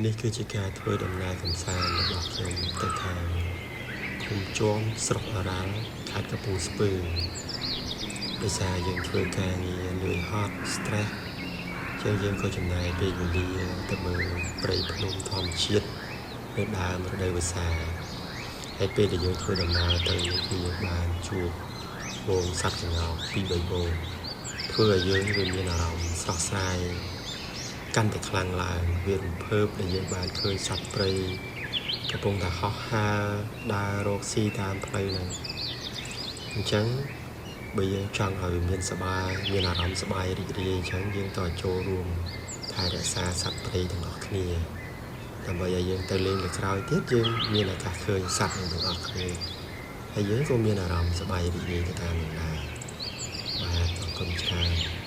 នេះគឺជាការធ្វើដំណើរកម្សាន្តរបស់ខ្ញុំទៅខាងឃុំជាំស្រុកអរ៉ាល់ខេត្តកំពង់ស្ពឺដោយសារយើងធ្វើការងារលឿនហត់ stress យើងក៏ចំណាយពេលវេលាទៅមើលព្រៃភ្នំធម្មជាតិនៅដើមរដូវវស្សាហើយពេលដែលយើងធ្វើដំណើរទៅនេះគឺយើងបានជួបហ្វូងសត្វក្ងោកពីរបីហ្វូងធ្វើឲ្យយើងមានអារម្មណ៍ស្រស់ស្រាយកាន់តែខ្លាំងឡើងវារំភើបដែលយើងបានឃើញសត្វព្រៃកំពុងតែហោះហើរដើររកស៊ីតាមផ្លូវហ្នឹងអញ្ចឹងបើយើងចង់ឲ្យវាមានសប្បាយមានអារម្មណ៍សប្បាយរីករាយអញ្ចឹងយើងត្រូវចូលរួមថែរក្សាសត្វព្រៃទាំងអស់គ្នាដើម្បីឲ្យយើងទៅលេងលើក្រោយទៀតយើងមានឱកាសឃើញសត្វទាំងអស់គ្នាហើយយើងក៏មានអារម្មណ៍សប្បាយរីករាយទៅតាមនឹងដែរបាទអរគុណច្រើន